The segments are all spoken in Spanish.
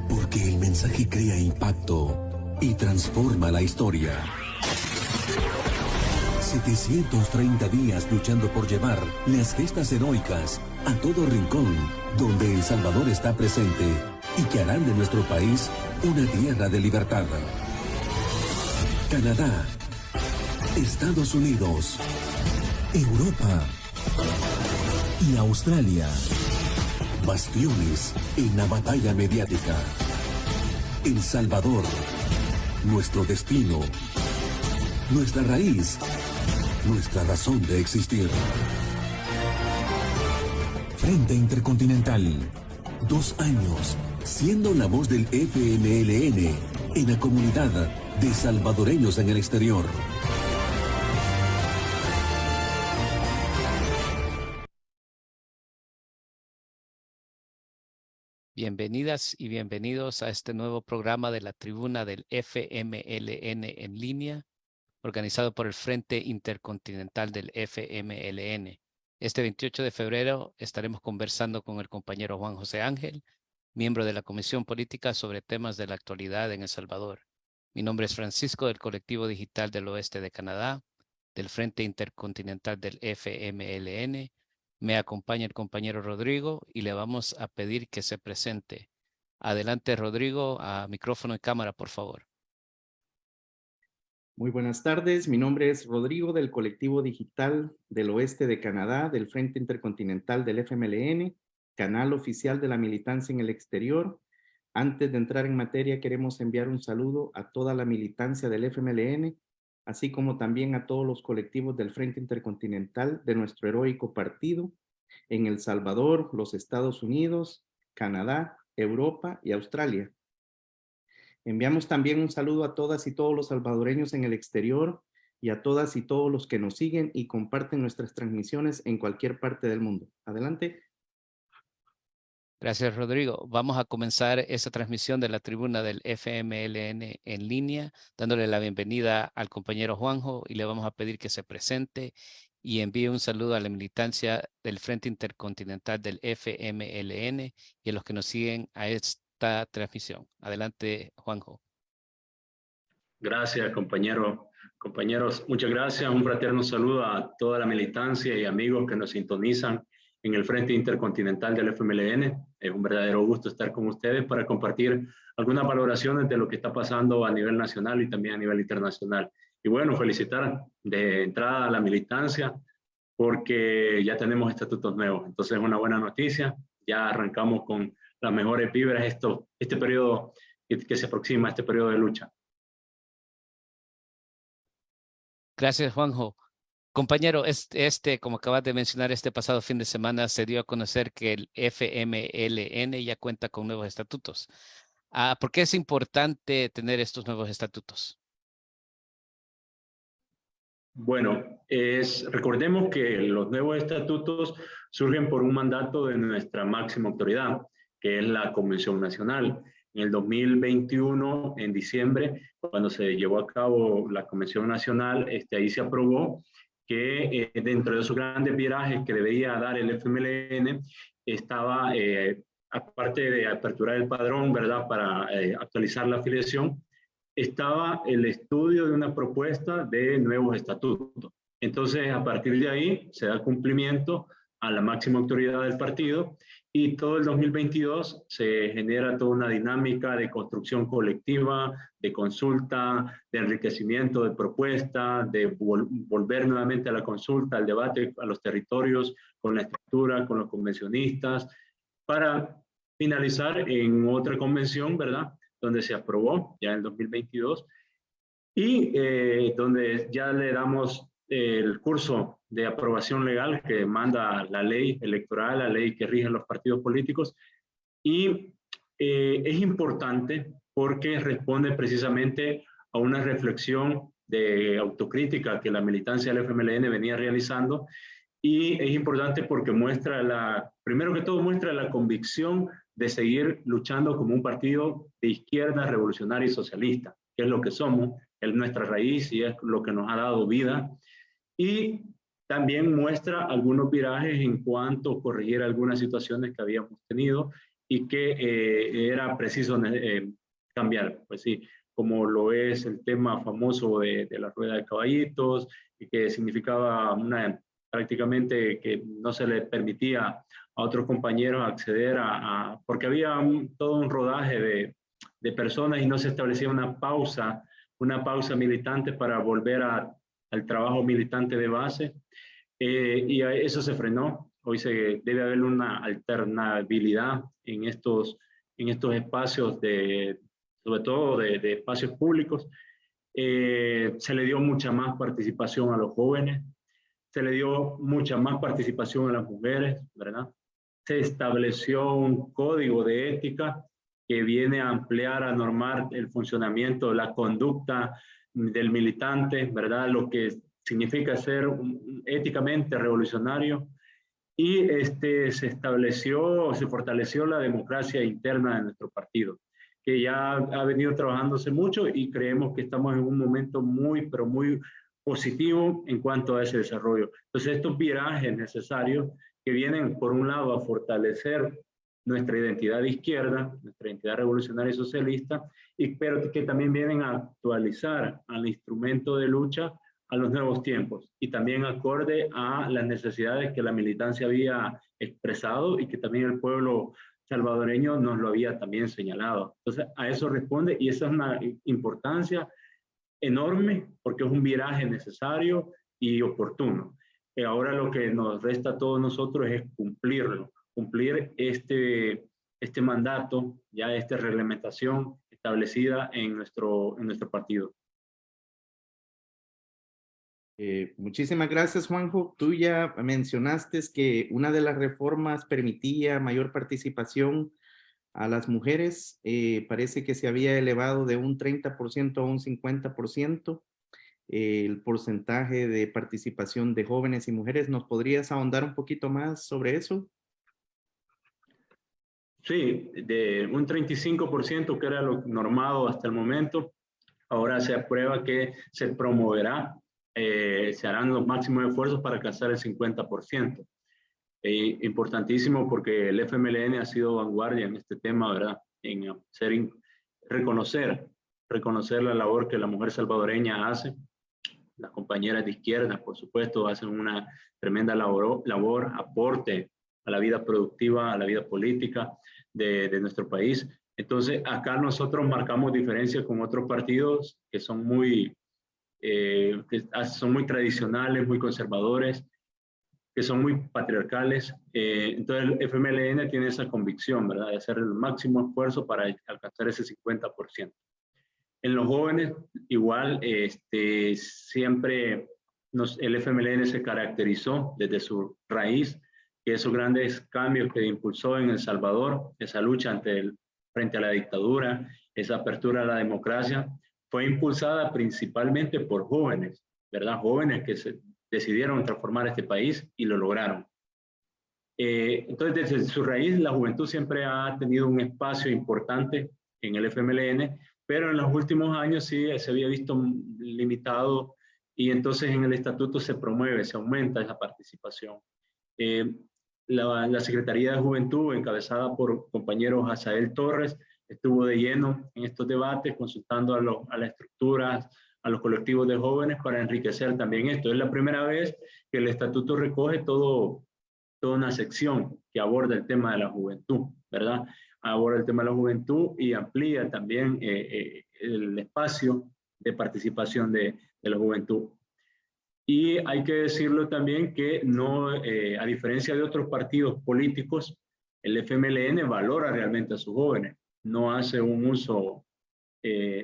Porque el mensaje crea impacto y transforma la historia. 730 días luchando por llevar las gestas heroicas a todo rincón donde El Salvador está presente y que harán de nuestro país una tierra de libertad. Canadá, Estados Unidos, Europa y Australia. Bastiones en la batalla mediática. El Salvador, nuestro destino, nuestra raíz, nuestra razón de existir. Frente Intercontinental, 2 años siendo la voz del FMLN en la comunidad de salvadoreños en el exterior. Bienvenidas y bienvenidos a este nuevo programa de la tribuna del FMLN en línea, organizado por el Frente Intercontinental del FMLN. Este 28 de febrero estaremos conversando con el compañero Juan José Ángel, miembro de la Comisión Política sobre temas de la actualidad en El Salvador. Mi nombre es Francisco del Colectivo Digital del Oeste de Canadá, del Frente Intercontinental del FMLN. Me acompaña el compañero Rodrigo y le vamos a pedir que se presente. Adelante, Rodrigo, a micrófono y cámara, por favor. Muy buenas tardes, mi nombre es Rodrigo del Colectivo Digital del Oeste de Canadá, del Frente Intercontinental del FMLN, canal oficial de la militancia en el exterior. Antes de entrar en materia, queremos enviar un saludo a toda la militancia del FMLN, así como también a todos los colectivos del Frente Intercontinental de nuestro heroico partido en El Salvador, los Estados Unidos, Canadá, Europa y Australia. Enviamos también un saludo a todas y todos los salvadoreños en el exterior y a todas y todos los que nos siguen y comparten nuestras transmisiones en cualquier parte del mundo. Adelante. Gracias, Rodrigo. Vamos a comenzar esta transmisión de la tribuna del FMLN en línea, dándole la bienvenida al compañero Juanjo y le vamos a pedir que se presente y envíe un saludo a la militancia del Frente Intercontinental del FMLN y a los que nos siguen a esta transmisión. Adelante, Juanjo. Gracias, compañeros. Muchas gracias. Un fraterno saludo a toda la militancia y amigos que nos sintonizan en el Frente Intercontinental del FMLN. Es un verdadero gusto estar con ustedes para compartir algunas valoraciones de lo que está pasando a nivel nacional y también a nivel internacional. Y bueno, felicitar de entrada a la militancia porque ya tenemos estatutos nuevos. Entonces es una buena noticia. Ya arrancamos con las mejores vibras este periodo que se aproxima, este periodo de lucha. Gracias, Juanjo. Compañero, como acabas de mencionar, este pasado fin de semana se dio a conocer que el FMLN ya cuenta con nuevos estatutos. ¿Por qué es importante tener estos nuevos estatutos? Bueno, recordemos que los nuevos estatutos surgen por un mandato de nuestra máxima autoridad, que es la Convención Nacional. En el 2021, en diciembre, cuando se llevó a cabo la Convención Nacional, ahí se aprobó que dentro de esos grandes virajes que debía dar el FMLN, estaba, aparte de aperturar el padrón, ¿verdad?, para actualizar la afiliación, estaba el estudio de una propuesta de nuevos estatutos. Entonces, a partir de ahí, se da cumplimiento a la máxima autoridad del partido y todo el 2022 se genera toda una dinámica de construcción colectiva, de consulta, de enriquecimiento de propuestas, de volver nuevamente a la consulta, al debate, a los territorios, con la estructura, con los convencionistas, para finalizar en otra convención, ¿verdad?, donde se aprobó ya en 2022 y donde ya le damos el curso de aprobación legal que manda la ley electoral, la ley que rige los partidos políticos, y es importante porque responde precisamente a una reflexión de autocrítica que la militancia del FMLN venía realizando, y es importante porque muestra primero que todo muestra la convicción de seguir luchando como un partido de izquierda revolucionario y socialista, que es lo que somos, es nuestra raíz y es lo que nos ha dado vida. Y también muestra algunos virajes en cuanto a corregir algunas situaciones que habíamos tenido y que era preciso cambiar, pues sí, como lo es el tema famoso de la rueda de caballitos, y que significaba prácticamente que no se le permitía a otros compañeros acceder porque había todo un rodaje de personas y no se establecía una pausa militante para volver al trabajo militante de base, y eso se frenó. Hoy debe haber una alternabilidad en estos espacios, sobre todo de espacios públicos. Se le dio mucha más participación a los jóvenes, se le dio mucha más participación a las mujeres, ¿verdad? Se estableció un código de ética que viene a ampliar, a normar el funcionamiento, la conducta del militante, ¿verdad? Lo que significa ser éticamente revolucionario. Y se fortaleció la democracia interna de nuestro partido, que ya ha venido trabajándose mucho, y creemos que estamos en un momento muy, pero muy positivo en cuanto a ese desarrollo. Entonces, estos virajes necesarios que vienen, por un lado, a fortalecer nuestra identidad de izquierda, nuestra identidad revolucionaria y socialista, pero que también vienen a actualizar al instrumento de lucha a los nuevos tiempos, y también acorde a las necesidades que la militancia había expresado y que también el pueblo salvadoreño nos lo había también señalado. Entonces, a eso responde, y esa es una importancia enorme porque es un viraje necesario y oportuno. Ahora lo que nos resta a todos nosotros es cumplirlo, cumplir este mandato, ya esta reglamentación establecida en nuestro partido. Muchísimas gracias, Juanjo. Tú ya mencionaste que una de las reformas permitía mayor participación a las mujeres. Parece que se había elevado de un 30% a un 50% el porcentaje de participación de jóvenes y mujeres. ¿Nos podrías ahondar un poquito más sobre eso? Sí, de un 35%, que era lo normado hasta el momento, ahora se aprueba que se promoverá, se harán los máximos esfuerzos para alcanzar el 50%. Importantísimo porque el FMLN ha sido vanguardia en este tema, ¿verdad? En reconocer la labor que la mujer salvadoreña hace. Las compañeras de izquierda, por supuesto, hacen una tremenda labor, aporte a la vida productiva, a la vida política de nuestro país. Entonces, acá nosotros marcamos diferencia con otros partidos que son muy tradicionales, muy conservadores, que son muy patriarcales. Entonces, el FMLN tiene esa convicción, ¿verdad?, de hacer el máximo esfuerzo para alcanzar ese 50%. En los jóvenes, igual, siempre el FMLN se caracterizó desde su raíz, que esos grandes cambios que impulsó en El Salvador, esa lucha frente a la dictadura, esa apertura a la democracia, fue impulsada principalmente por jóvenes, ¿verdad? Jóvenes que decidieron transformar este país y lo lograron. Entonces, desde su raíz, la juventud siempre ha tenido un espacio importante en el FMLN, pero en los últimos años sí se había visto limitado, y entonces en el estatuto se promueve, se aumenta esa participación. La Secretaría de Juventud, encabezada por compañero Hazael Torres, estuvo de lleno en estos debates, consultando a las estructuras, a los colectivos de jóvenes, para enriquecer también esto. Es la primera vez que el estatuto recoge todo toda una sección que aborda el tema de la juventud, ¿verdad? Aborda el tema de la juventud y amplía también el espacio de participación de la juventud. Y hay que decirlo también que no, a diferencia de otros partidos políticos, el FMLN valora realmente a sus jóvenes, no hace un uso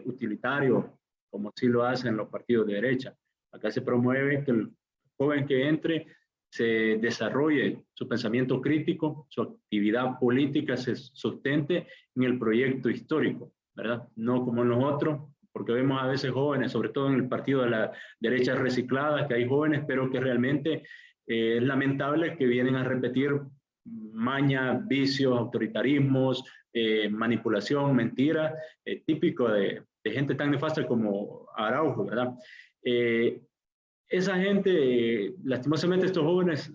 utilitario como sí lo hacen los partidos de derecha. Acá se promueve que el joven que entre se desarrolle su pensamiento crítico, su actividad política se sustente en el proyecto histórico, ¿verdad? No como en los otros, porque vemos a veces jóvenes, sobre todo en el partido de la derecha reciclada, que hay jóvenes, pero que realmente es lamentable que vienen a repetir mañas, vicios, autoritarismos, manipulación, mentira, típico de gente tan nefasta como Araujo, ¿verdad? Esa gente, lastimosamente estos jóvenes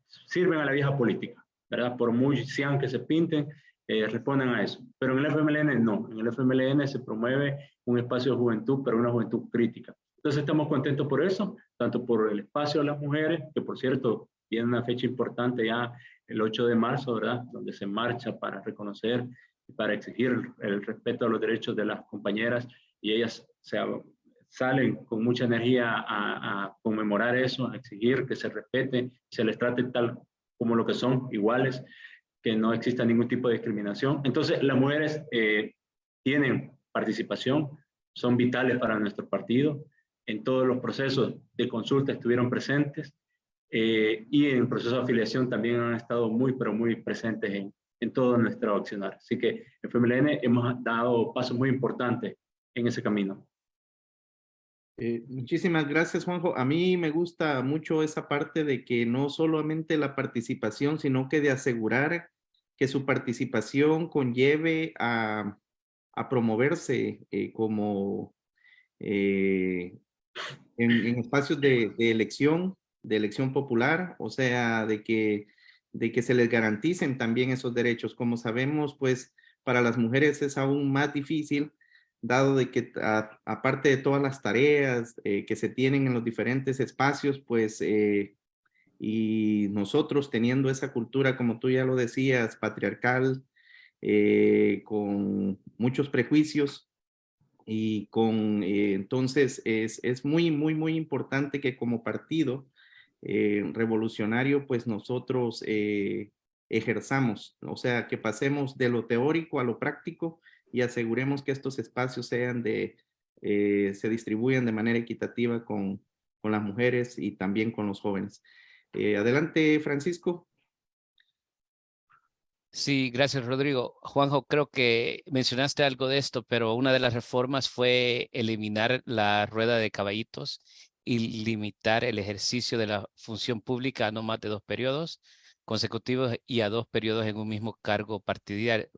sirven a la vieja política, ¿verdad? Por muy sean que se pinten, responden a eso. Pero en el FMLN no, en el FMLN se promueve un espacio de juventud, pero una juventud crítica. Entonces estamos contentos por eso, tanto por el espacio de las mujeres, que por cierto tiene una fecha importante ya, el 8 de marzo, ¿verdad? Donde se marcha para reconocer y para exigir el respeto a los derechos de las compañeras, y ellas salen con mucha energía a conmemorar eso, a exigir que se respete, se les trate tal como lo que son, iguales, que no exista ningún tipo de discriminación. Entonces, las mujeres tienen participación, son vitales para nuestro partido, en todos los procesos de consulta estuvieron presentes, y en el proceso de afiliación también han estado muy, pero muy presentes en todo nuestro accionar. Así que en FMLN hemos dado pasos muy importantes en ese camino. Muchísimas gracias, Juanjo. A mí me gusta mucho esa parte de que no solamente la participación, sino que de asegurar que su participación conlleve a promoverse como en espacios de elección popular, o sea, de que se les garanticen también esos derechos. Como sabemos, pues para las mujeres es aún más difícil, dado de que aparte de todas las tareas que se tienen en los diferentes espacios, pues, y nosotros teniendo esa cultura, como tú ya lo decías, patriarcal, con muchos prejuicios, y entonces es muy, muy, muy importante que como partido revolucionario, pues nosotros ejerzamos, o sea, que pasemos de lo teórico a lo práctico y aseguremos que estos espacios se distribuyan de manera equitativa con las mujeres y también con los jóvenes. Adelante, Francisco. Sí, gracias, Rodrigo. Juanjo, creo que mencionaste algo de esto, pero una de las reformas fue eliminar la rueda de caballitos y limitar el ejercicio de la función pública a no más de 2 periodos consecutivos y a 2 periodos en un mismo cargo partidario.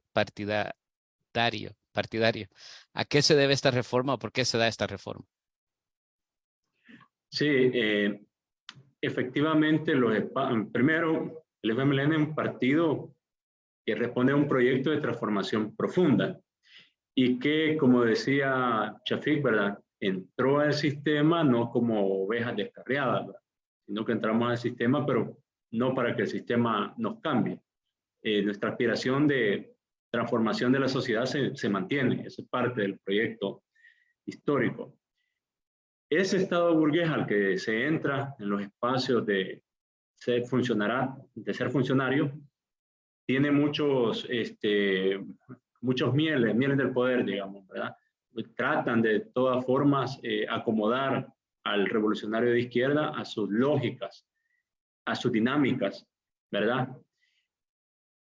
¿A qué se debe esta reforma o por qué se da esta reforma? Sí, efectivamente, primero, el FMLN es un partido que responde a un proyecto de transformación profunda y que, como decía Chafik, ¿verdad?, entró al sistema no como ovejas descarriadas, ¿verdad?, sino que entramos al sistema, pero no para que el sistema nos cambie. Nuestra aspiración de transformación de la sociedad se mantiene, eso es parte del proyecto histórico. Ese estado burgués al que se entra en los espacios de ser funcionario, tiene muchos mieles del poder, digamos, ¿verdad? Tratan de todas formas acomodar al revolucionario de izquierda a sus lógicas, a sus dinámicas, ¿verdad?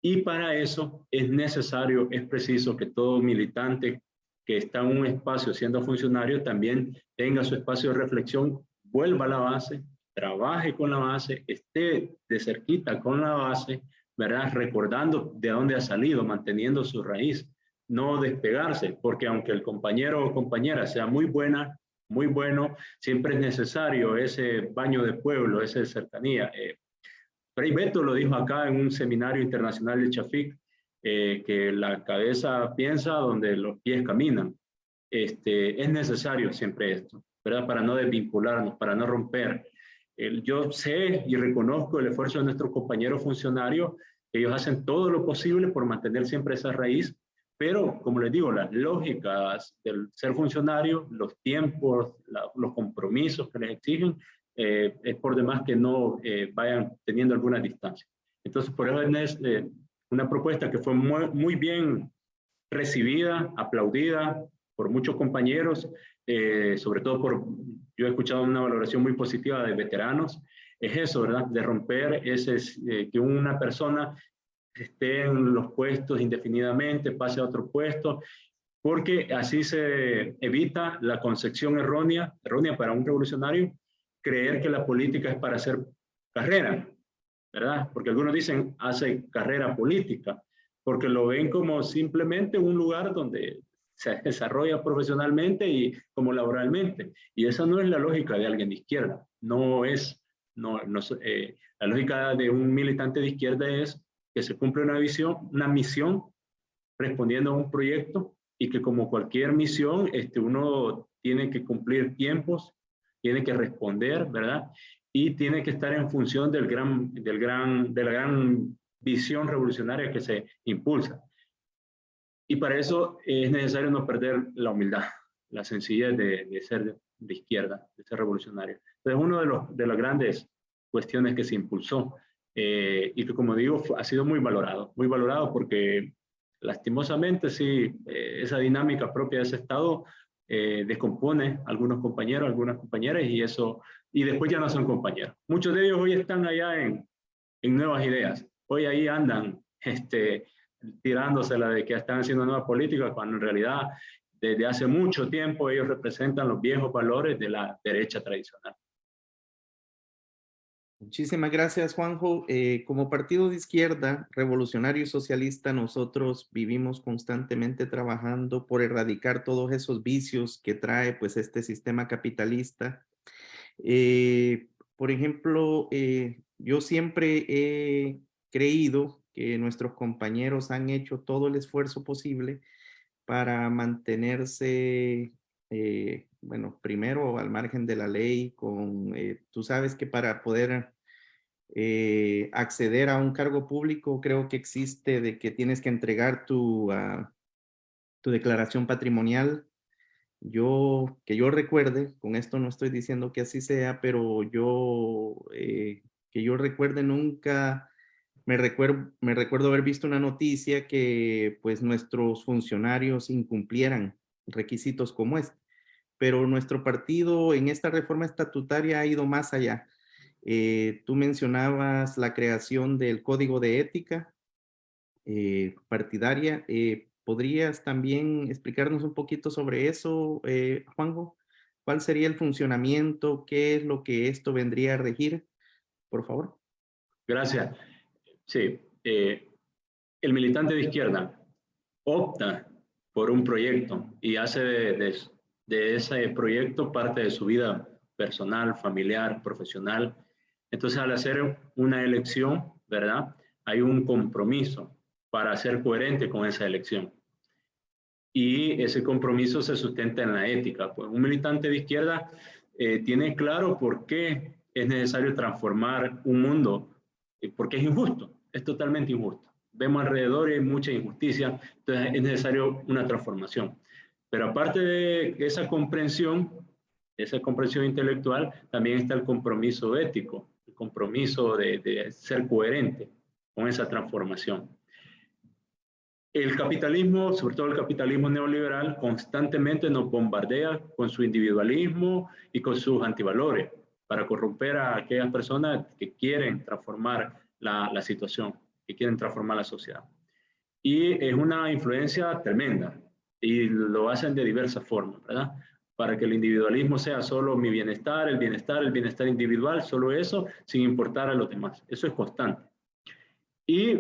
Y para eso es necesario, es preciso que todo militante que está en un espacio siendo funcionario también tenga su espacio de reflexión, vuelva a la base, trabaje con la base, esté de cerquita con la base, ¿verdad?, recordando de dónde ha salido, manteniendo su raíz, no despegarse, porque aunque el compañero o compañera sea muy buena, muy bueno, siempre es necesario ese baño de pueblo, esa cercanía. Frei Beto lo dijo acá en un seminario internacional de Chafik, que la cabeza piensa donde los pies caminan. Es necesario siempre esto, ¿verdad?, para no desvincularnos, para no romper. Yo sé y reconozco el esfuerzo de nuestros compañeros funcionarios. Ellos hacen todo lo posible por mantener siempre esa raíz, pero como les digo, las lógicas del ser funcionario, los tiempos, los compromisos que les exigen, es por demás que no vayan teniendo alguna distancia. Entonces, por eso es una propuesta que fue muy bien recibida, aplaudida por muchos compañeros, sobre todo yo he escuchado una valoración muy positiva de veteranos. Es eso, ¿verdad? De romper que una persona esté en los puestos indefinidamente, pase a otro puesto, porque así se evita la concepción errónea para un revolucionario, creer que la política es para hacer carrera, ¿verdad? Porque algunos dicen, hace carrera política, porque lo ven como simplemente un lugar donde se desarrolla profesionalmente y como laboralmente. Y esa no es la lógica de alguien de izquierda. La lógica de un militante de izquierda es que se cumple una misión respondiendo a un proyecto y que como cualquier misión, uno tiene que cumplir tiempos, tiene que responder, ¿verdad? Y tiene que estar en función de la gran visión revolucionaria que se impulsa. Y para eso es necesario no perder la humildad, la sencillez de ser de izquierda, de ser revolucionario. Entonces, una de las grandes cuestiones que se impulsó y que, como digo, ha sido muy valorado porque lastimosamente sí, esa dinámica propia de ese Estado descompone a algunos compañeros, algunas compañeras y después ya no son compañeros. Muchos de ellos hoy están allá en nuevas ideas. Hoy ahí andan tirándosela de que están haciendo nuevas políticas, cuando en realidad desde hace mucho tiempo ellos representan los viejos valores de la derecha tradicional. Muchísimas gracias, Juanjo. Como partido de izquierda, revolucionario y socialista, nosotros vivimos constantemente trabajando por erradicar todos esos vicios que trae pues este sistema capitalista. Por ejemplo, yo siempre he creído que nuestros compañeros han hecho todo el esfuerzo posible para mantenerse, bueno, primero al margen de la ley, tú sabes que para poder acceder a un cargo público creo que existe de que tienes que entregar tu declaración patrimonial. Que yo recuerde, con esto no estoy diciendo que así sea, pero que yo recuerde nunca me recuerdo haber visto una noticia que pues nuestros funcionarios incumplieran requisitos como este. Pero nuestro partido en esta reforma estatutaria ha ido más allá. Tú mencionabas la creación del código de ética partidaria. ¿Podrías también explicarnos un poquito sobre eso, Juanjo? ¿Cuál sería el funcionamiento? ¿Qué es lo que esto vendría a regir? Por favor. Gracias. Sí, el militante de izquierda opta por un proyecto y hace de ese proyecto parte de su vida personal, familiar, profesional. Entonces, al hacer una elección, ¿verdad? Hay un compromiso para ser coherente con esa elección. Y ese compromiso se sustenta en la ética. Pues un militante de izquierda tiene claro por qué es necesario transformar un mundo, porque es injusto, es totalmente injusto. Vemos alrededor y hay mucha injusticia, entonces es necesario una transformación. Pero aparte de esa comprensión intelectual, también está el compromiso ético, el compromiso de ser coherente con esa transformación. El capitalismo, sobre todo el capitalismo neoliberal, constantemente nos bombardea con su individualismo y con sus antivalores para corromper a aquellas personas que quieren transformar la situación, que quieren transformar la sociedad. Y es una influencia tremenda y lo hacen de diversas formas, ¿verdad? Para que el individualismo sea solo mi bienestar, el bienestar individual, solo eso, sin importar a los demás. Eso es constante. Y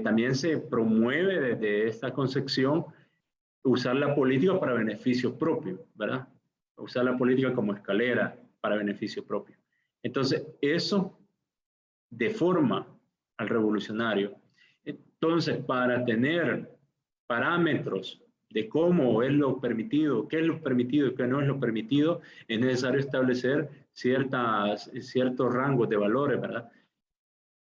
también se promueve desde esta concepción usar la política para beneficio propio, ¿verdad? Usar la política como escalera para beneficio propio. Entonces, eso deforma al revolucionario. Entonces, para tener parámetros de cómo es lo permitido, qué es lo permitido y qué no es lo permitido, es necesario establecer ciertos rangos de valores, ¿verdad?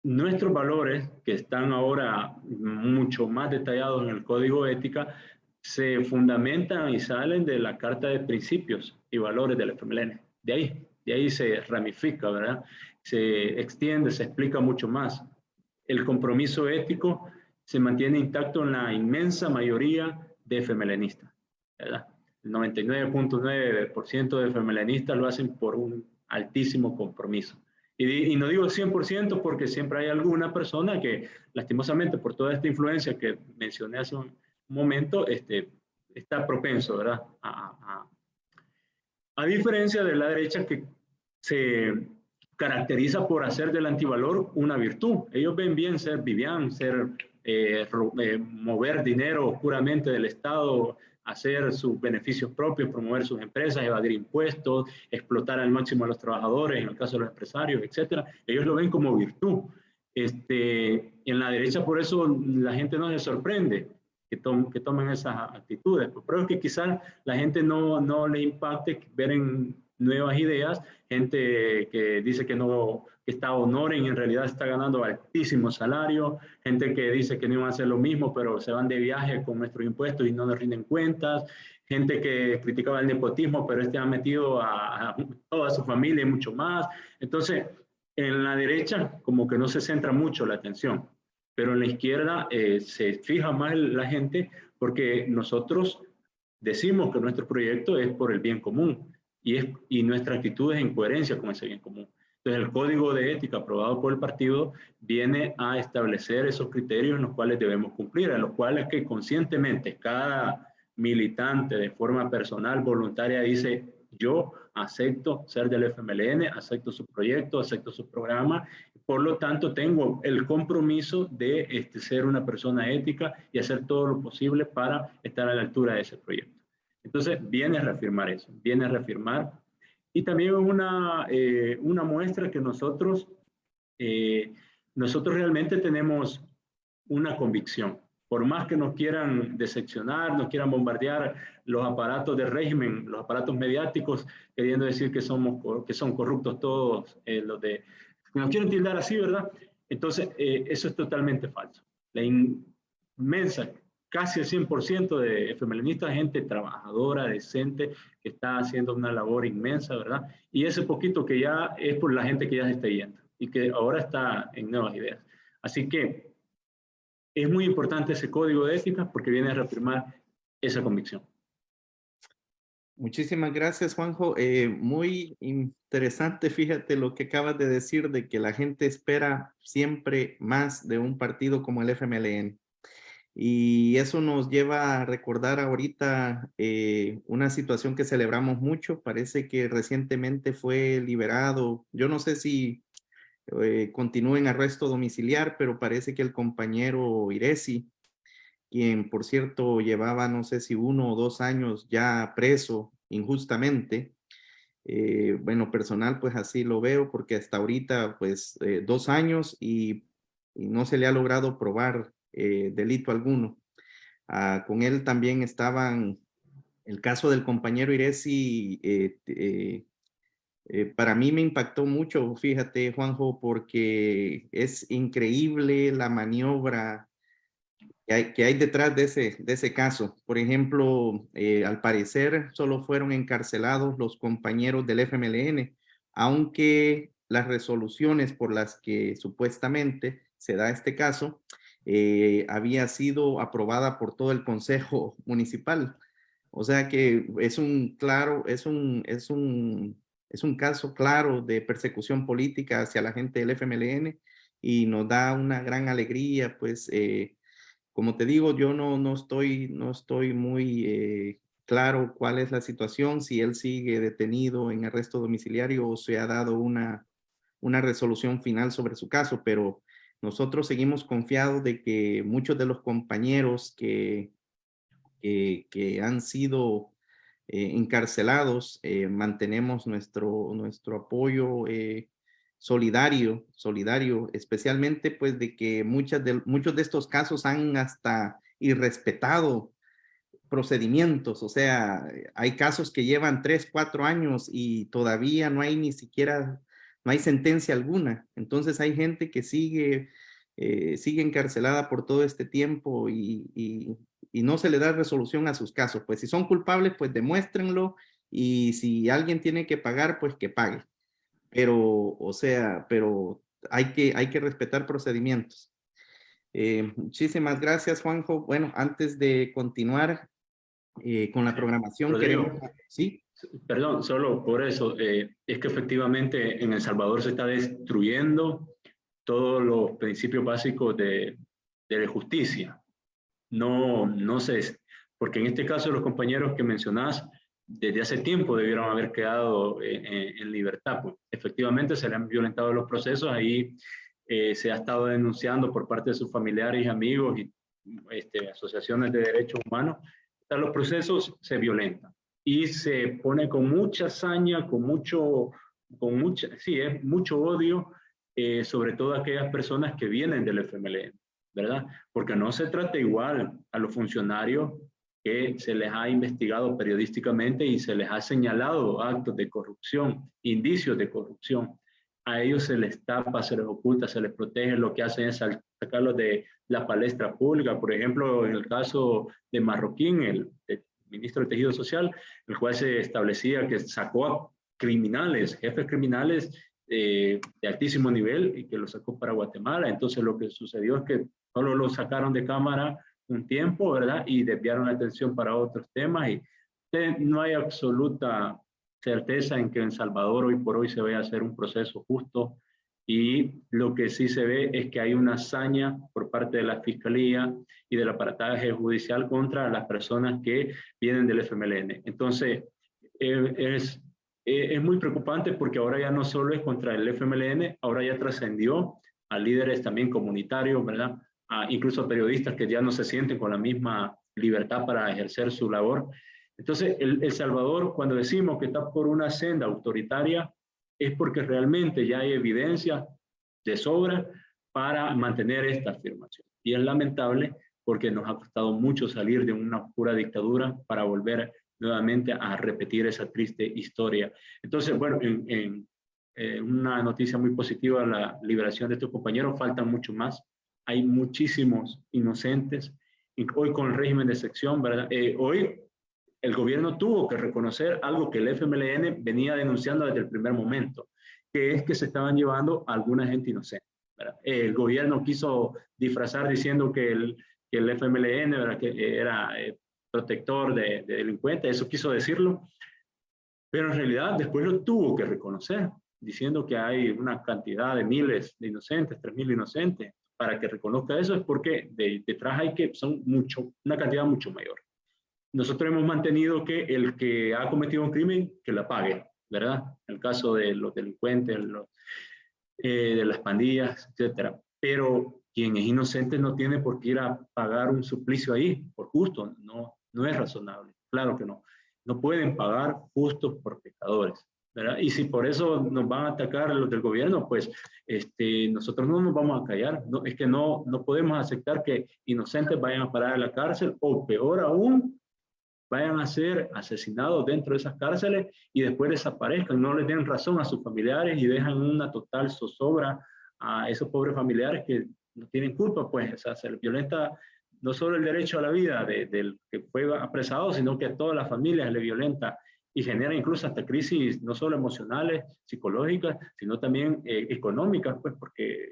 Nuestros valores, que están ahora mucho más detallados en el Código de Ética, se fundamentan y salen de la Carta de Principios y Valores del FMLN. De ahí se ramifica, ¿verdad? Se extiende, se explica mucho más. El compromiso ético se mantiene intacto en la inmensa mayoría de FMLNistas, ¿verdad? El 99.9% de FMLNistas lo hacen por un altísimo compromiso. Y no digo 100% porque siempre hay alguna persona que, lastimosamente, por toda esta influencia que mencioné hace un momento, está propenso, ¿verdad? A diferencia de la derecha, que se caracteriza por hacer del antivalor una virtud. Ellos ven bien ser Vivian, mover dinero puramente del Estado, hacer sus beneficios propios, promover sus empresas, evadir impuestos, explotar al máximo a los trabajadores, en el caso de los empresarios, etcétera. Ellos lo ven como virtud. En la derecha, por eso la gente no se sorprende que tomen esas actitudes. Pero es que quizás la gente no le impacte ver en nuevas ideas, gente que dice que está honoren y en realidad está ganando altísimo salario, gente que dice que no iban a hacer lo mismo, pero se van de viaje con nuestros impuestos y no nos rinden cuentas, gente que criticaba el nepotismo, pero ha metido a toda su familia y mucho más. Entonces, en la derecha como que no se centra mucho la atención, pero en la izquierda se fija más la gente porque nosotros decimos que nuestro proyecto es por el bien común y nuestra actitud es en coherencia con ese bien común. Entonces, el código de ética aprobado por el partido viene a establecer esos criterios en los cuales debemos cumplir, en los cuales que conscientemente cada militante de forma personal, voluntaria, dice: yo acepto ser del FMLN, acepto su proyecto, acepto su programa, por lo tanto tengo el compromiso de ser una persona ética y hacer todo lo posible para estar a la altura de ese proyecto. Entonces viene a reafirmar eso, viene a reafirmar, y también una muestra que nosotros realmente tenemos una convicción. Por más que nos quieran decepcionar, nos quieran bombardear los aparatos del régimen, los aparatos mediáticos, queriendo decir que son corruptos todos, nos quieren tildar así, ¿verdad? Entonces, eso es totalmente falso. La inmensa, casi el 100% de FMLNistas, gente trabajadora, decente, que está haciendo una labor inmensa, ¿verdad? Y ese poquito que ya es por la gente que ya se está yendo y que ahora está en nuevas ideas. Así que es muy importante ese código de ética porque viene a reafirmar esa convicción. Muchísimas gracias, Juanjo. Muy interesante, fíjate lo que acabas de decir, de que la gente espera siempre más de un partido como el FMLN. Y eso nos lleva a recordar ahorita una situación que celebramos mucho. Parece que recientemente fue liberado, yo no sé si continúa en arresto domiciliar, pero parece que el compañero Iresi, quien por cierto llevaba no sé si 1 o 2 años ya preso injustamente, bueno, personal pues así lo veo, porque hasta ahorita pues 2 años y no se le ha logrado probar delito alguno. Con él también estaban el caso del compañero Iresi. Para mí me impactó mucho, fíjate, Juanjo, porque es increíble la maniobra que hay detrás de ese caso. Por ejemplo, al parecer solo fueron encarcelados los compañeros del FMLN, aunque las resoluciones por las que supuestamente se da este caso había sido aprobada por todo el Consejo Municipal. O sea que es un caso claro de persecución política hacia la gente del FMLN, y nos da una gran alegría, pues, como te digo, yo no estoy muy claro cuál es la situación, si él sigue detenido en arresto domiciliario o se ha dado una resolución final sobre su caso, pero nosotros seguimos confiados de que muchos de los compañeros que han sido encarcelados, mantenemos nuestro apoyo solidario, especialmente pues de que muchos de estos casos han hasta irrespetado procedimientos, o sea, hay casos que llevan 3, 4 años y todavía no hay ni siquiera, no hay sentencia alguna. Entonces hay gente que sigue encarcelada por todo este tiempo y no se le da resolución a sus casos. Pues si son culpables, pues demuéstrenlo, y si alguien tiene que pagar, pues que pague. Pero, o sea, pero hay que respetar procedimientos. Muchísimas gracias, Juanjo. Bueno, antes de continuar con la programación, Rodrigo, queremos... ¿Sí? perdón, solo por eso, es que efectivamente en El Salvador se está destruyendo todos los principios básicos de justicia. No sé, porque en este caso los compañeros que mencionás desde hace tiempo debieron haber quedado en libertad. Pues efectivamente se le han violentado los procesos, ahí se ha estado denunciando por parte de sus familiares y amigos y asociaciones de derechos humanos. Los procesos se violentan y se pone con mucha saña, mucho odio, sobre todo aquellas personas que vienen del FMLN, ¿verdad? Porque no se trata igual a los funcionarios que se les ha investigado periodísticamente y se les ha señalado actos de corrupción, indicios de corrupción. A ellos se les tapa, se les oculta, se les protege. Lo que hacen es sacarlos de la palestra pública. Por ejemplo, en el caso de Marroquín, el ministro de Tejido Social, el cual se establecía que sacó a criminales, jefes criminales de altísimo nivel, y que lo sacó para Guatemala. Entonces lo que sucedió es que solo lo sacaron de cámara un tiempo, ¿verdad? Y desviaron la atención para otros temas, y no hay absoluta certeza en que en Salvador hoy por hoy se vaya a hacer un proceso justo, y lo que sí se ve es que hay una hazaña por parte de la Fiscalía y del aparataje judicial contra las personas que vienen del FMLN. Entonces, es muy preocupante, porque ahora ya no solo es contra el FMLN, ahora ya trascendió a líderes también comunitarios, ¿verdad? Incluso a periodistas que ya no se sienten con la misma libertad para ejercer su labor. Entonces, El Salvador, cuando decimos que está por una senda autoritaria, es porque realmente ya hay evidencia de sobra para mantener esta afirmación. Y es lamentable, porque nos ha costado mucho salir de una oscura dictadura para volver nuevamente a repetir esa triste historia. Entonces, bueno, una noticia muy positiva, la liberación de estos compañeros. Faltan mucho más. Hay muchísimos inocentes, hoy con el régimen de excepción, ¿verdad? Hoy el gobierno tuvo que reconocer algo que el FMLN venía denunciando desde el primer momento, que es que se estaban llevando a alguna gente inocente, ¿verdad? El gobierno quiso disfrazar diciendo que el FMLN, ¿verdad?, que era protector de delincuentes, eso quiso decirlo, pero en realidad después lo tuvo que reconocer, diciendo que hay una cantidad de miles de inocentes, 3.000 inocentes. Para que reconozca eso es porque detrás hay una cantidad mucho mayor. Nosotros hemos mantenido que el que ha cometido un crimen, que la pague, ¿verdad? En el caso de los delincuentes, de las pandillas, etcétera. Pero quien es inocente no tiene por qué ir a pagar un suplicio ahí, por justo, no es razonable. Claro que no. No pueden pagar justos por pecadores, ¿verdad? Y si por eso nos van a atacar los del gobierno, pues nosotros no nos vamos a callar. No, es que no podemos aceptar que inocentes vayan a parar a la cárcel, o peor aún, vayan a ser asesinados dentro de esas cárceles y después desaparezcan, no les den razón a sus familiares y dejan una total zozobra a esos pobres familiares que no tienen culpa. Pues, o sea, se les violenta no solo el derecho a la vida del que fue apresado, sino que a todas las familias le violenta, y genera incluso hasta crisis no solo emocionales, psicológicas, sino también económicas, pues, porque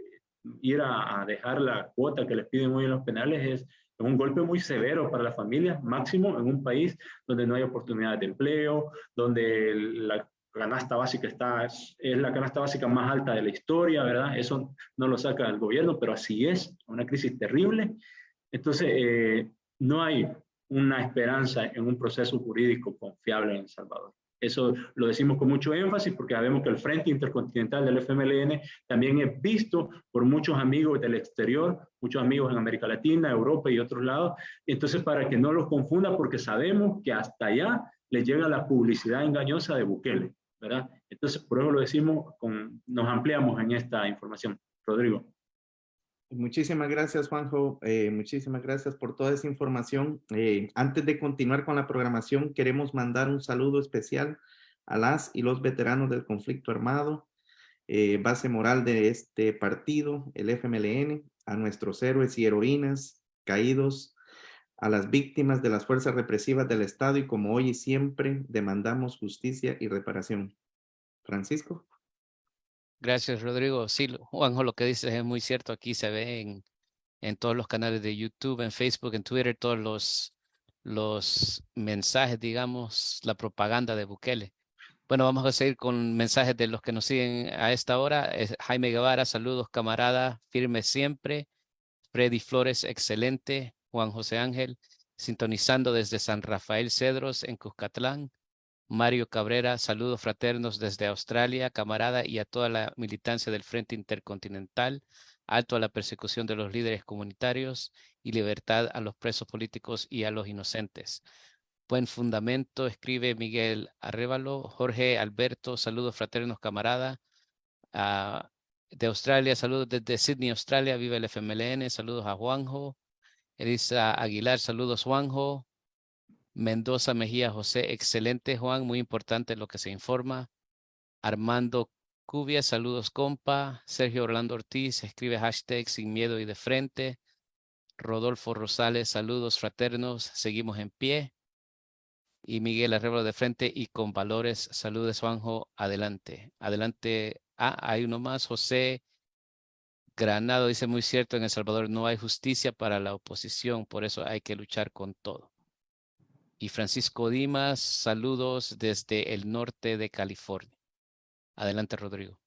ir a dejar la cuota que les piden hoy en los penales es un golpe muy severo para las familias, máximo en un país donde no hay oportunidades de empleo, donde la canasta básica es la canasta básica más alta de la historia, ¿verdad? Eso no lo saca el gobierno, pero así es, una crisis terrible. Entonces, no hay una esperanza en un proceso jurídico confiable en El Salvador. Eso lo decimos con mucho énfasis, porque sabemos que el Frente Intercontinental del FMLN también es visto por muchos amigos del exterior, muchos amigos en América Latina, Europa y otros lados. Entonces, para que no los confunda, porque sabemos que hasta allá les llega la publicidad engañosa de Bukele, ¿verdad? Entonces, por eso lo decimos, nos ampliamos en esta información. Rodrigo. Muchísimas gracias, Juanjo. Muchísimas gracias por toda esa información. Antes de continuar con la programación, queremos mandar un saludo especial a las y los veteranos del conflicto armado, base moral de este partido, el FMLN, a nuestros héroes y heroínas caídos, a las víctimas de las fuerzas represivas del Estado y como hoy y siempre demandamos justicia y reparación. Francisco. Gracias, Rodrigo. Sí, Juanjo, lo que dices es muy cierto. Aquí se ve en todos los canales de YouTube, en Facebook, en Twitter, todos los mensajes, digamos, la propaganda de Bukele. Bueno, vamos a seguir con mensajes de los que nos siguen a esta hora. Jaime Guevara, saludos, camarada, firme siempre. Freddy Flores, excelente. Juan José Ángel, sintonizando desde San Rafael Cedros, en Cuscatlán. Mario Cabrera, saludos fraternos desde Australia, camarada, y a toda la militancia del Frente Intercontinental. Alto a la persecución de los líderes comunitarios y libertad a los presos políticos y a los inocentes. Buen fundamento, escribe Miguel Arrévalo. Jorge Alberto, saludos fraternos, camarada. De Australia, saludos desde Sydney, Australia. Viva el FMLN, saludos a Juanjo. Elisa Aguilar, saludos, Juanjo. Mendoza Mejía José, excelente, Juan, muy importante lo que se informa. Armando Cubia, saludos, compa. Sergio Orlando Ortiz, escribe hashtag sin miedo y de frente. Rodolfo Rosales, saludos fraternos, seguimos en pie. Y Miguel Arrebo de frente y con valores, saludos, Juanjo, adelante. Adelante, hay uno más, José Granado, dice muy cierto, en El Salvador no hay justicia para la oposición, por eso hay que luchar con todo. Y Francisco Dimas, saludos desde el norte de California. Adelante, Rodrigo.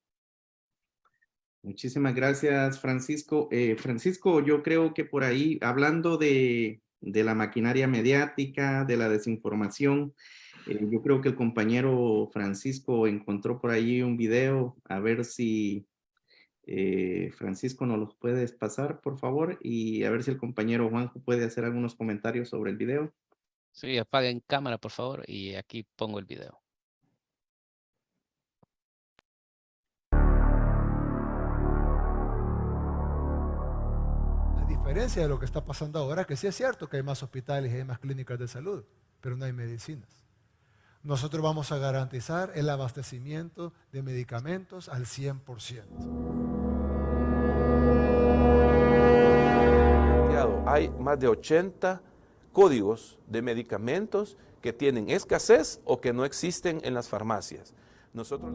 Muchísimas gracias, Francisco. Francisco, yo creo que por ahí, hablando de la maquinaria mediática, de la desinformación, yo creo que el compañero Francisco encontró por ahí un video, a ver si Francisco nos los puedes pasar, por favor, y a ver si el compañero Juanjo puede hacer algunos comentarios sobre el video. Sí, apaguen cámara, por favor, y aquí pongo el video. A diferencia de lo que está pasando ahora, que sí es cierto que hay más hospitales y hay más clínicas de salud, pero no hay medicinas. Nosotros vamos a garantizar el abastecimiento de medicamentos al 100%. Hay más de 80 códigos de medicamentos que tienen escasez o que no existen en las farmacias. Nosotros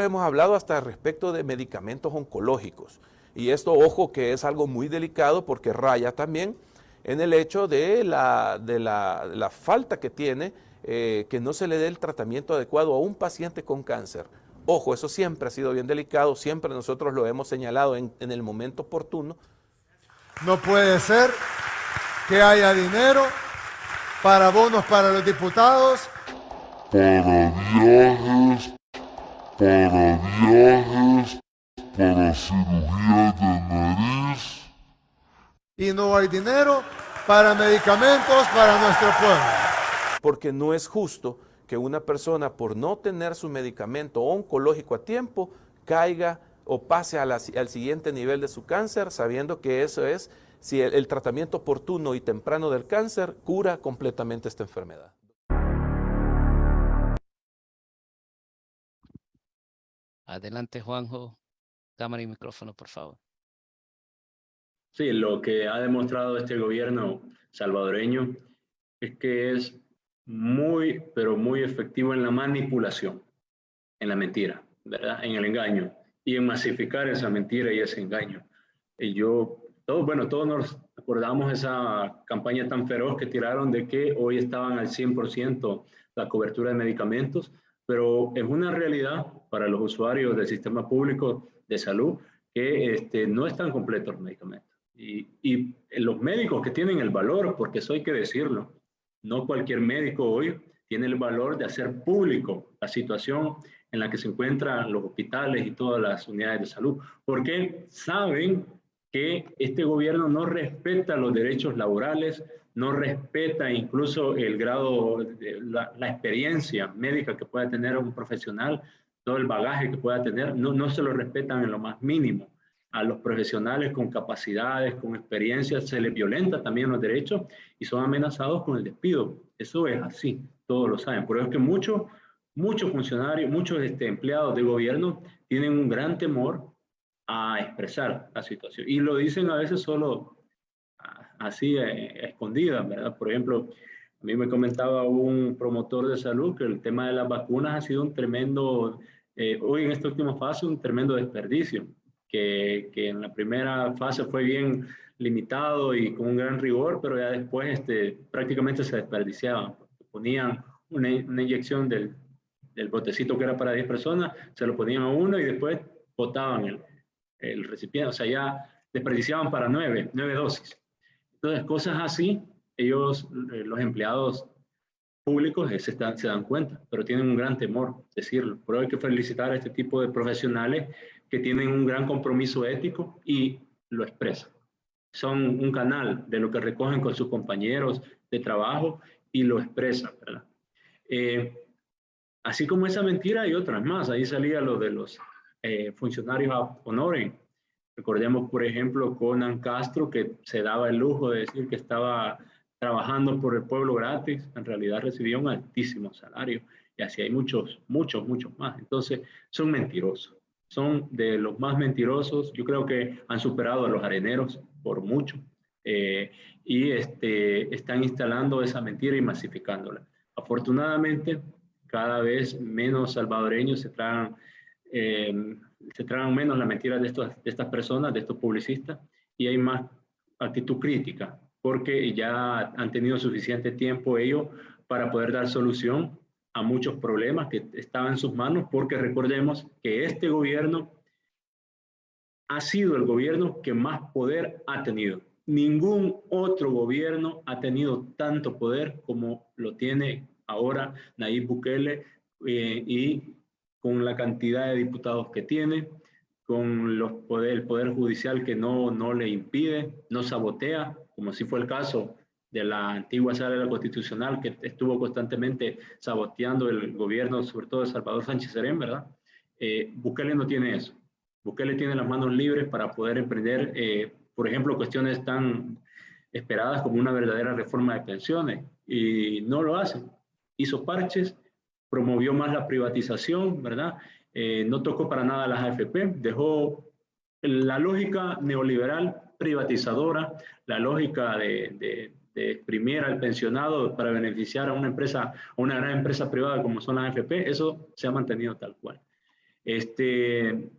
hemos hablado hasta respecto de medicamentos oncológicos. Y esto, ojo, que es algo muy delicado porque raya también en el hecho de la falta que tiene que no se le dé el tratamiento adecuado a un paciente con cáncer. Ojo, eso siempre ha sido bien delicado, siempre nosotros lo hemos señalado en el momento oportuno. No puede ser que haya dinero para bonos para los diputados, para viajes, para cirugía de nariz. y no hay dinero para medicamentos para nuestro pueblo. Porque no es justo que una persona, por no tener su medicamento oncológico a tiempo, caiga o pase al siguiente nivel de su cáncer, sabiendo que eso es, si el tratamiento oportuno y temprano del cáncer cura completamente esta enfermedad. Adelante, Juanjo. Cámara y micrófono, por favor. Sí, lo que ha demostrado este gobierno salvadoreño es que es muy, pero muy efectivo en la manipulación, en la mentira, ¿verdad? En el engaño y en masificar esa mentira y ese engaño. Y todos nos acordamos esa campaña tan feroz que tiraron de que hoy estaban al 100% la cobertura de medicamentos, pero es una realidad para los usuarios del sistema público de salud que no están completos los medicamentos. Y los médicos que tienen el valor, porque eso hay que decirlo, no cualquier médico hoy tiene el valor de hacer público la situación en la que se encuentran los hospitales y todas las unidades de salud, porque saben que este gobierno no respeta los derechos laborales, no respeta incluso el grado, la experiencia médica que pueda tener un profesional, todo el bagaje que pueda tener, no se lo respetan en lo más mínimo. A los profesionales con capacidades, con experiencia, se les violenta también los derechos y son amenazados con el despido. Eso es así, todos lo saben. Por eso es que muchos funcionarios, muchos empleados de gobierno tienen un gran temor a expresar la situación. Y lo dicen a veces solo así, escondidas, ¿verdad? Por ejemplo, a mí me comentaba un promotor de salud que el tema de las vacunas ha sido un tremendo, hoy en esta última fase, un tremendo desperdicio. Que en la primera fase fue bien limitado y con un gran rigor, pero ya después prácticamente se desperdiciaban. Ponían una inyección del botecito que era para 10 personas, se lo ponían a uno y después botaban el recipiente, o sea, ya desperdiciaban para 9 dosis. Entonces, cosas así, ellos, los empleados públicos se dan cuenta, pero tienen un gran temor decirlo. Pero hay que felicitar a este tipo de profesionales que tienen un gran compromiso ético y lo expresan. Son un canal de lo que recogen con sus compañeros de trabajo y lo expresan, ¿verdad? Así como esa mentira hay otras más. Ahí salía lo de los funcionarios ad honorem. Recordemos, por ejemplo, Conan Castro, que se daba el lujo de decir que estaba trabajando por el pueblo gratis, en realidad recibía un altísimo salario. Y así hay muchos más. Entonces, son mentirosos. Son de los más mentirosos. Yo creo que han superado a los areneros por mucho. Y están instalando esa mentira y masificándola. Afortunadamente, cada vez menos salvadoreños se tragan menos las mentiras de estas personas, de estos publicistas, y hay más actitud crítica, porque ya han tenido suficiente tiempo ellos para poder dar solución a muchos problemas que estaban en sus manos, porque recordemos que este gobierno ha sido el gobierno que más poder ha tenido. Ningún otro gobierno ha tenido tanto poder como lo tiene ahora Nayib Bukele, y con la cantidad de diputados que tiene, con el poder judicial que no le impide, no sabotea, como sí fue el caso de la antigua Sala Constitucional, que estuvo constantemente saboteando el gobierno, sobre todo de Salvador Sánchez Serén, ¿verdad? Bukele no tiene eso. Bukele tiene las manos libres para poder emprender, por ejemplo, cuestiones tan esperadas como una verdadera reforma de pensiones, y no lo hace. Hizo parches, promovió más la privatización, ¿verdad? No tocó para nada las AFP, dejó la lógica neoliberal privatizadora, la lógica de exprimir al pensionado para beneficiar a una empresa, a una gran empresa privada como son las AFP, eso se ha mantenido tal cual. En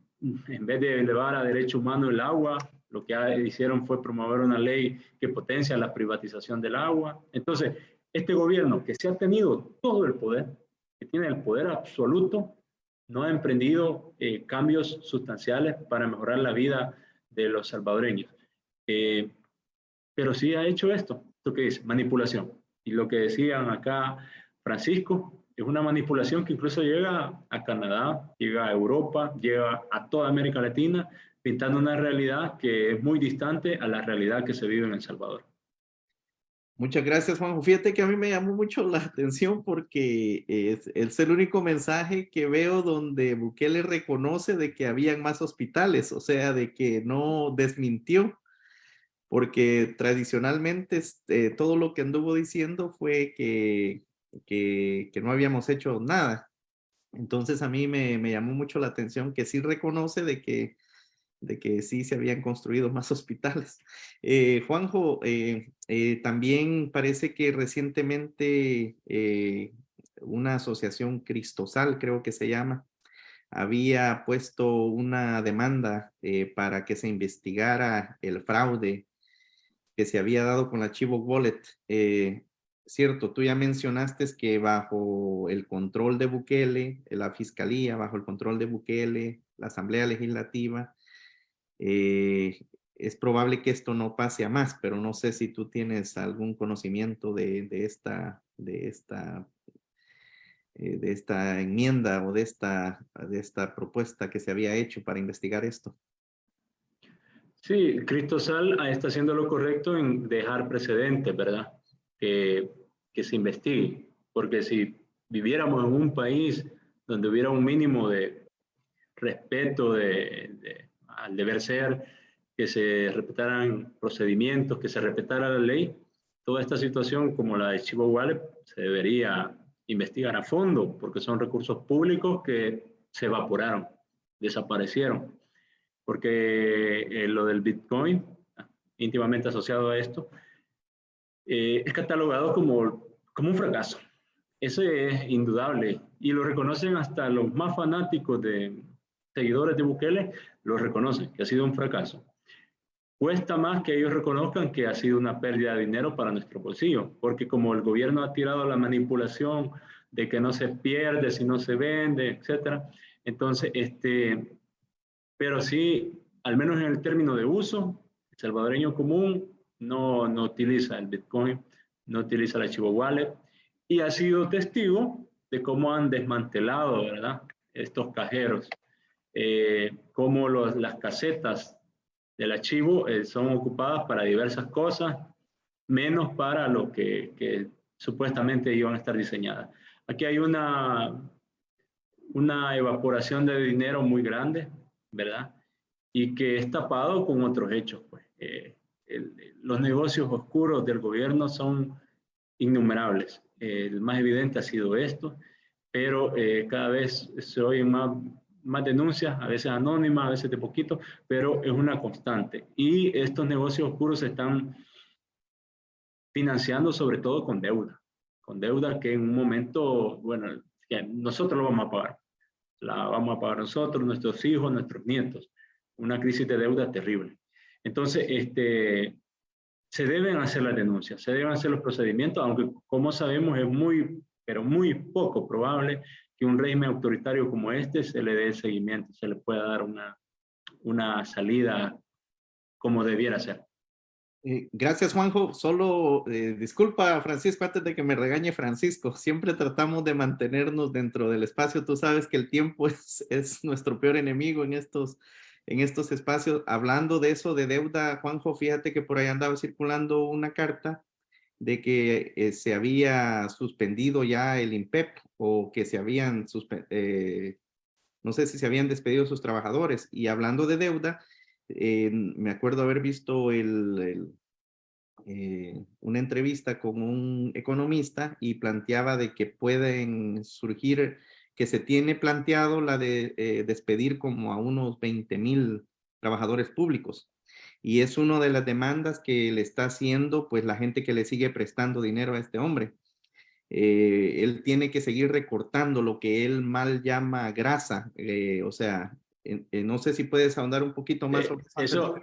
vez de elevar a derecho humano el agua, lo que hicieron fue promover una ley que potencia la privatización del agua. Entonces, este gobierno que se ha tenido todo el poder, que tiene el poder absoluto, no ha emprendido cambios sustanciales para mejorar la vida de los salvadoreños. Pero sí ha hecho esto que es manipulación. Y lo que decían acá Francisco, es una manipulación que incluso llega a Canadá, llega a Europa, llega a toda América Latina, pintando una realidad que es muy distante a la realidad que se vive en El Salvador. Muchas gracias, Juanjo. Fíjate que a mí me llamó mucho la atención porque es el único mensaje que veo donde Bukele reconoce de que habían más hospitales, o sea, de que no desmintió, porque tradicionalmente todo lo que anduvo diciendo fue que no habíamos hecho nada. Entonces a mí me llamó mucho la atención que sí reconoce de que sí se habían construido más hospitales. Juanjo, también parece que recientemente una asociación Cristosal, creo que se llama, había puesto una demanda para que se investigara el fraude que se había dado con la Chivo Wallet. Cierto, tú ya mencionaste que bajo el control de Bukele, la Fiscalía, bajo el control de Bukele, la Asamblea Legislativa, es probable que esto no pase a más, pero no sé si tú tienes algún conocimiento de esta enmienda o de esta propuesta que se había hecho para investigar esto. Sí, Cristosal está haciendo lo correcto en dejar precedentes, ¿verdad? Que se investigue, porque si viviéramos en un país donde hubiera un mínimo de respeto al deber ser, que se respetaran procedimientos, que se respetara la ley, toda esta situación como la de Chivo Wallet se debería investigar a fondo, porque son recursos públicos que se evaporaron, desaparecieron, porque lo del Bitcoin, íntimamente asociado a esto, es catalogado como un fracaso. Eso es indudable, y lo reconocen hasta los más fanáticos de seguidores de Bukele, lo reconocen, que ha sido un fracaso. Cuesta más que ellos reconozcan que ha sido una pérdida de dinero para nuestro bolsillo, porque como el gobierno ha tirado la manipulación de que no se pierde si no se vende, etcétera, entonces, pero sí, al menos en el término de uso, el salvadoreño común no utiliza el Bitcoin, no utiliza el Chivo Wallet, y ha sido testigo de cómo han desmantelado, ¿verdad?, estos cajeros, cómo las casetas del archivo son ocupadas para diversas cosas, menos para lo que supuestamente iban a estar diseñadas. Aquí hay una evaporación de dinero muy grande, ¿verdad? Y que es tapado con otros hechos, pues. Los negocios oscuros del gobierno son innumerables. El más evidente ha sido esto, pero cada vez se oyen más denuncias, a veces anónimas, a veces de poquito, pero es una constante. Y estos negocios oscuros se están financiando sobre todo con deuda que en un momento, bueno, que nosotros lo vamos a pagar. La vamos a pagar nosotros, nuestros hijos, nuestros nietos. Una crisis de deuda terrible. Entonces, se deben hacer las denuncias, se deben hacer los procedimientos, aunque como sabemos es muy, pero muy poco probable que un régimen autoritario como este se le dé el seguimiento, se le pueda dar una salida como debiera ser. Gracias, Juanjo. Solo disculpa, Francisco, antes de que me regañe Francisco, siempre tratamos de mantenernos dentro del espacio. Tú sabes que el tiempo es nuestro peor enemigo en estos espacios. Hablando de eso, de deuda, Juanjo, fíjate que por ahí andaba circulando una carta de que se había suspendido ya el INPEP o que se habían no sé si se habían despedido sus trabajadores. Y hablando de deuda, me acuerdo haber visto una entrevista con un economista y planteaba de que pueden surgir, que se tiene planteado la de despedir como a unos 20,000 trabajadores públicos. Y es una de las demandas que le está haciendo pues la gente que le sigue prestando dinero a este hombre. Él tiene que seguir recortando lo que él mal llama grasa, o sea, no sé si puedes ahondar un poquito más sobre eso.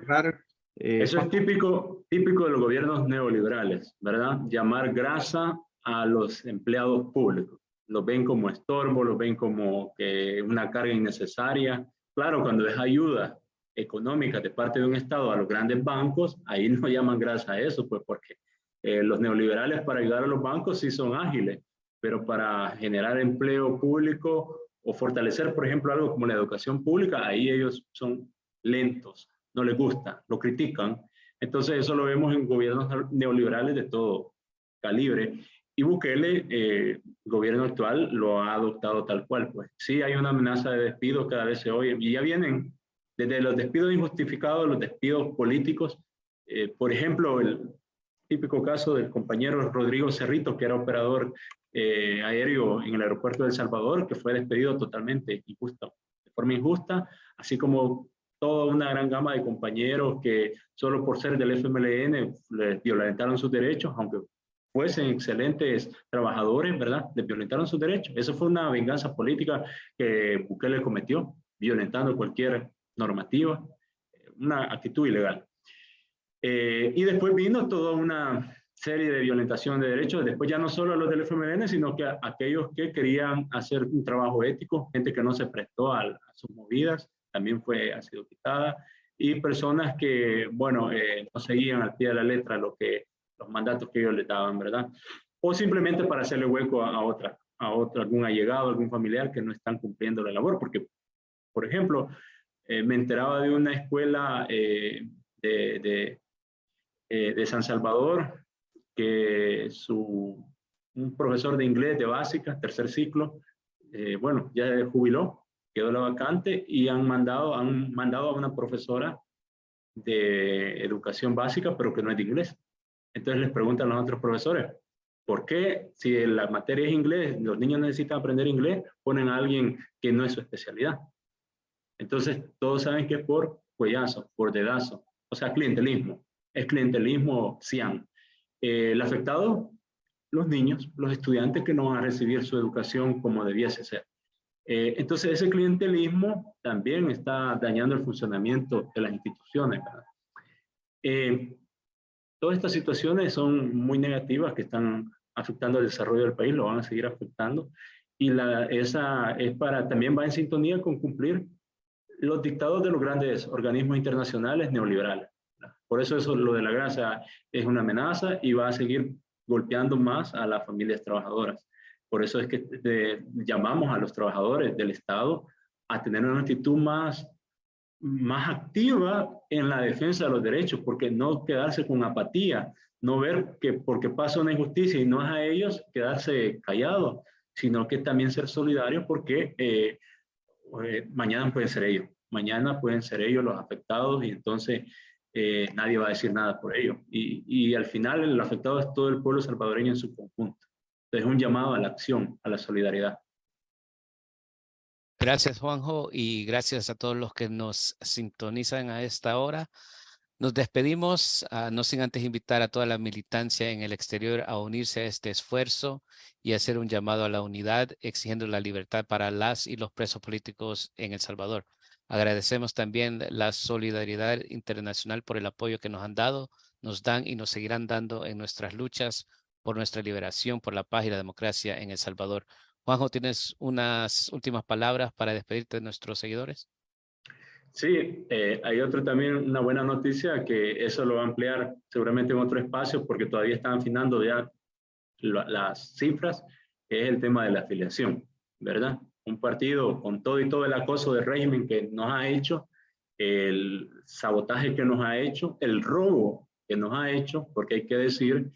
Eso es típico de los gobiernos neoliberales, ¿verdad? Llamar grasa a los empleados públicos. Los ven como estorbo, los ven como una carga innecesaria. Claro, cuando es ayuda económica de parte de un Estado a los grandes bancos, ahí no llaman grasa a eso, pues porque los neoliberales para ayudar a los bancos sí son ágiles, pero para generar empleo público o fortalecer, por ejemplo, algo como la educación pública, ahí ellos son lentos, no les gusta, lo critican. Entonces eso lo vemos en gobiernos neoliberales de todo calibre. Y Bukele, gobierno actual, lo ha adoptado tal cual. Pues sí hay una amenaza de despido, cada vez se oye, y ya vienen desde los despidos injustificados, los despidos políticos. Por ejemplo, el típico caso del compañero Rodrigo Cerrito, que era operador aéreo en el aeropuerto de El Salvador, que fue despedido totalmente injusto, de forma injusta, así como toda una gran gama de compañeros que solo por ser del FMLN les violentaron sus derechos, aunque fuesen excelentes trabajadores, ¿verdad? Les violentaron sus derechos. Eso fue una venganza política que Bukele cometió, violentando cualquier normativa, una actitud ilegal. Y después vino toda una serie de violentación de derechos, después ya no solo a los del FMLN, sino que a aquellos que querían hacer un trabajo ético, gente que no se prestó a sus movidas, también ha sido quitada, y personas que, bueno, no seguían al pie de la letra los mandatos que ellos les daban, ¿verdad? O simplemente para hacerle hueco a algún allegado, algún familiar que no están cumpliendo la labor, porque, por ejemplo, me enteraba de una escuela de San Salvador, que un profesor de inglés de básica, tercer ciclo, bueno, ya jubiló, quedó la vacante y han mandado a una profesora de educación básica, pero que no es de inglés. Entonces les preguntan a los otros profesores, ¿por qué si la materia es inglés, los niños necesitan aprender inglés, ponen a alguien que no es su especialidad? Entonces todos saben que es por cuellazo, por dedazo, o sea, clientelismo. Es clientelismo cian. El afectado, los niños, los estudiantes que no van a recibir su educación como debiese ser. Entonces ese clientelismo también está dañando el funcionamiento de las instituciones, ¿verdad? Todas estas situaciones son muy negativas que están afectando el desarrollo del país, lo van a seguir afectando, y esa es también va en sintonía con cumplir los dictados de los grandes organismos internacionales neoliberales. Por eso lo de la grasa es una amenaza y va a seguir golpeando más a las familias trabajadoras. Por eso es que llamamos a los trabajadores del Estado a tener una actitud más activa en la defensa de los derechos, porque no quedarse con apatía, no ver que porque pasa una injusticia y no es a ellos, quedarse callados, sino que también ser solidarios porque mañana pueden ser ellos los afectados y entonces nadie va a decir nada por ellos. Y al final el afectado es todo el pueblo salvadoreño en su conjunto. Entonces es un llamado a la acción, a la solidaridad. Gracias, Juanjo, y gracias a todos los que nos sintonizan a esta hora. Nos despedimos, no sin antes invitar a toda la militancia en el exterior a unirse a este esfuerzo y hacer un llamado a la unidad, exigiendo la libertad para las y los presos políticos en El Salvador. Agradecemos también la solidaridad internacional por el apoyo que nos han dado, nos dan y nos seguirán dando en nuestras luchas por nuestra liberación, por la paz y la democracia en El Salvador. Juanjo, ¿tienes unas últimas palabras para despedirte de nuestros seguidores? Sí, hay también una buena noticia que eso lo va a ampliar seguramente en otro espacio porque todavía están afinando ya las cifras, que es el tema de la afiliación, ¿verdad? Un partido con todo y todo el acoso del régimen que nos ha hecho, el sabotaje que nos ha hecho, el robo que nos ha hecho, porque hay que decir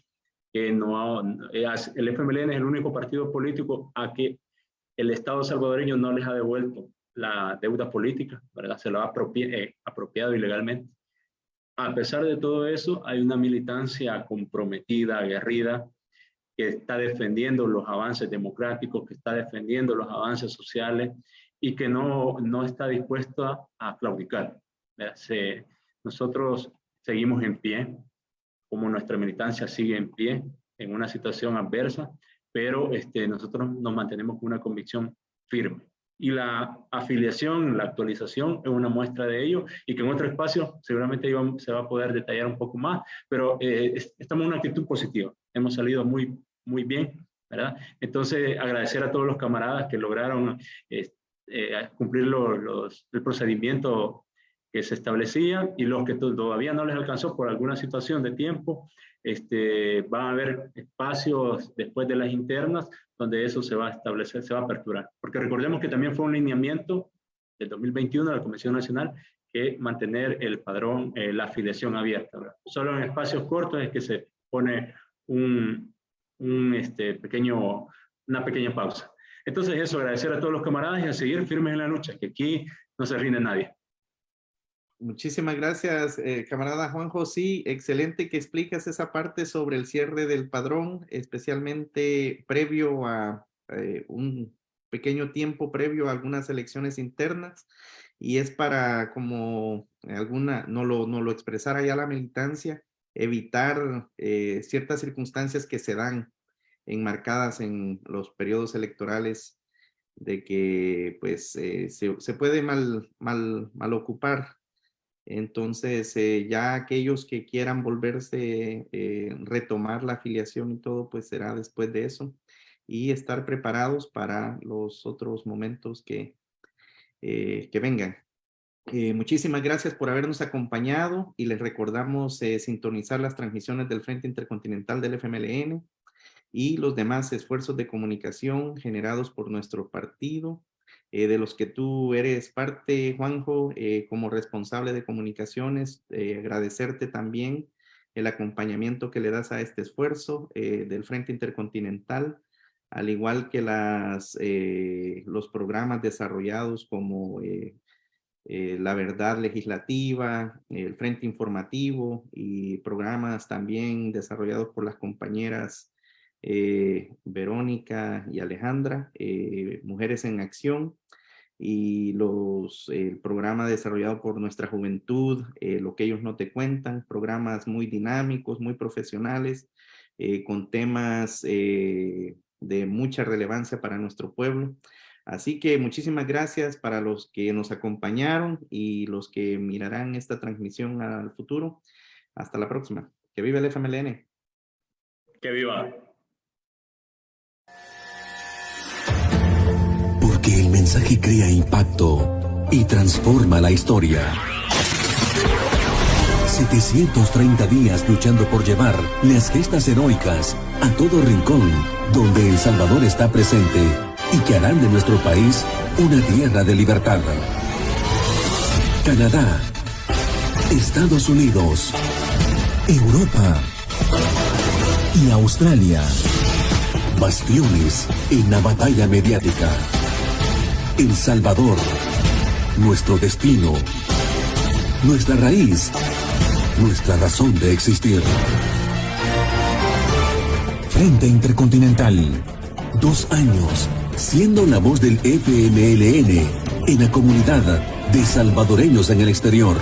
que el FMLN es el único partido político a que el Estado salvadoreño no les ha devuelto la deuda política, ¿verdad? Se lo ha apropiado ilegalmente. A pesar de todo eso, hay una militancia comprometida, aguerrida, que está defendiendo los avances democráticos, que está defendiendo los avances sociales y que no está dispuesta a claudicar. Nosotros seguimos en pie, como nuestra militancia sigue en pie en una situación adversa, pero nosotros nos mantenemos con una convicción firme. Y la afiliación, la actualización es una muestra de ello y que en otro espacio seguramente se va a poder detallar un poco más, pero estamos en una actitud positiva. Hemos salido muy, muy bien, ¿verdad? Entonces, agradecer a todos los camaradas que lograron cumplir el procedimiento que se establecía y los que todavía no les alcanzó por alguna situación de tiempo, van a haber espacios después de las internas donde eso se va a establecer, se va a aperturar. Porque recordemos que también fue un lineamiento del 2021 de la Comisión Nacional que mantener el padrón, la afiliación abierta, ¿verdad? Solo en espacios cortos es que se pone una pequeña pausa. Entonces eso, agradecer a todos los camaradas y a seguir firmes en la lucha, que aquí no se rinde nadie. Muchísimas gracias, camarada Juanjo. Sí, excelente que explicas esa parte sobre el cierre del padrón, especialmente previo a un pequeño tiempo previo a algunas elecciones internas, y es para, como no lo expresara ya la militancia, evitar ciertas circunstancias que se dan enmarcadas en los periodos electorales de que pues se puede mal ocupar. Entonces, ya aquellos que quieran volverse, retomar la afiliación y todo, pues será después de eso y estar preparados para los otros momentos que vengan. Muchísimas gracias por habernos acompañado y les recordamos sintonizar las transmisiones del Frente Intercontinental del FMLN y los demás esfuerzos de comunicación generados por nuestro partido, de los que tú eres parte, Juanjo, como responsable de comunicaciones. Agradecerte también el acompañamiento que le das a este esfuerzo del Frente Intercontinental, al igual que los programas desarrollados como La Verdad Legislativa, el Frente Informativo y programas también desarrollados por las compañeras Verónica y Alejandra, Mujeres en Acción, y el programa desarrollado por Nuestra Juventud, Lo que ellos no te cuentan, programas muy dinámicos, muy profesionales, con temas de mucha relevancia para nuestro pueblo. Así que muchísimas gracias para los que nos acompañaron y los que mirarán esta transmisión al futuro. Hasta la próxima. Que viva el FMLN. Que viva. Porque el mensaje crea impacto y transforma la historia. 730 días luchando por llevar las gestas heroicas a todo rincón donde El Salvador está presente y que harán de nuestro país una tierra de libertad. Canadá, Estados Unidos, Europa y Australia. Bastiones en la batalla mediática. El Salvador, nuestro destino, nuestra raíz, nuestra razón de existir. Frente Intercontinental, 2 años siendo la voz del FMLN en la comunidad de salvadoreños en el exterior.